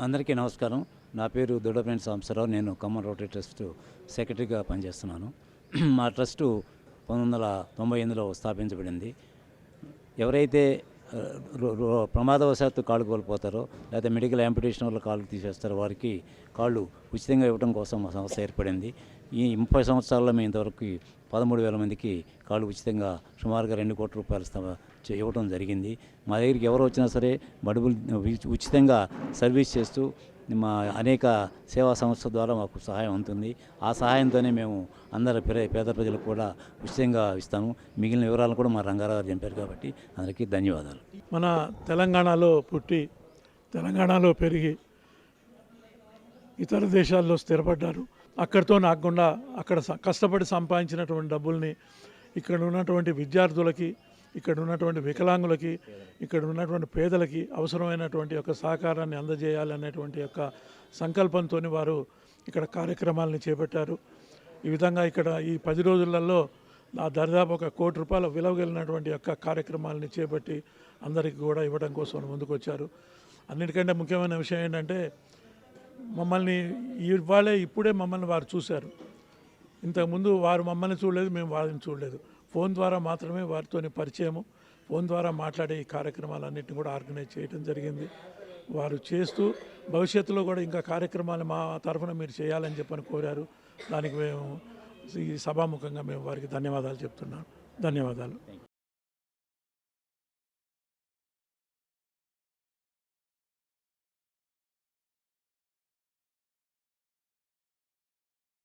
అందరికీ నమస్కారం. నా పేరు దొడ్డపనేని సాంబశివరావు. నేను ఖమ్మం రోటరీ ట్రస్ట్ సెక్రటరీగా పనిచేస్తున్నాను. మా ట్రస్టు 1998లో స్థాపించబడింది. ఎవరైతే ప్రమాదవశాత్తు కాళ్ళు కోల్పోతారో లేదా మెడికల్ యాంపిటేషన్ వల్ల కాళ్ళు తీసేస్తారో వారికి కాళ్ళు ఉచితంగా ఇవ్వడం కోసం మా సంస్థ ఏర్పడింది. ఈ 30 సంవత్సరాల్లో మేము ఇంతవరకు 13,000 మందికి కాళ్ళు ఉచితంగా సుమారుగా 2 కోట్ల రూపాయలు ఇవ్వడం జరిగింది. మా దగ్గరికి ఎవరు వచ్చినా సరే ఉచితంగా సర్వీస్ చేస్తూ మా అనేక సేవా సంస్థల ద్వారా మాకు సహాయం ఉంటుంది. ఆ సహాయంతోనే మేము అందరి పేద ప్రజలకు కూడా ఉచితంగా ఇస్తాము. మిగిలిన వివరాలను కూడా మా రంగారావు గారు చెప్పారు కాబట్టి అందరికీ ధన్యవాదాలు. మన తెలంగాణలో పుట్టి తెలంగాణలో పెరిగి ఇతర దేశాల్లో స్థిరపడ్డారు. అక్కడితో నాకుండా అక్కడ కష్టపడి సంపాదించినటువంటి డబ్బుల్ని ఇక్కడ ఉన్నటువంటి విద్యార్థులకి, ఇక్కడ ఉన్నటువంటి వికలాంగులకి, ఇక్కడ ఉన్నటువంటి పేదలకి అవసరమైనటువంటి యొక్క సహకారాన్ని అందజేయాలనేటువంటి యొక్క సంకల్పంతో వారు ఇక్కడ కార్యక్రమాలను చేపట్టారు. ఈ విధంగా ఇక్కడ ఈ 10 రోజులలో దాదాపు 1 కోటి రూపాయల విలువ కలిగినటువంటి యొక్క కార్యక్రమాలని చేపట్టి అందరికీ కూడా ఇవ్వడం కోసం ముందుకు వచ్చారు. అన్నిటికంటే ముఖ్యమైన విషయం ఏంటంటే మమ్మల్ని ఇప్పుడే మమ్మల్ని వారు చూశారు. ఇంతకుముందు వారు మమ్మల్ని చూడలేదు, మేము వారిని చూడలేదు. ఫోన్ ద్వారా మాత్రమే వారితో పరిచయము, ఫోన్ ద్వారా మాట్లాడే ఈ కార్యక్రమాలన్నింటినీ కూడా ఆర్గనైజ్ చేయడం జరిగింది. వారు చేస్తూ భవిష్యత్తులో కూడా ఇంకా కార్యక్రమాలు మా తరఫున మీరు చేయాలని చెప్పని కోరారు. దానికి మేము ఈ సభాముఖంగా మేము వారికి ధన్యవాదాలు చెప్తున్నాం. ధన్యవాదాలు.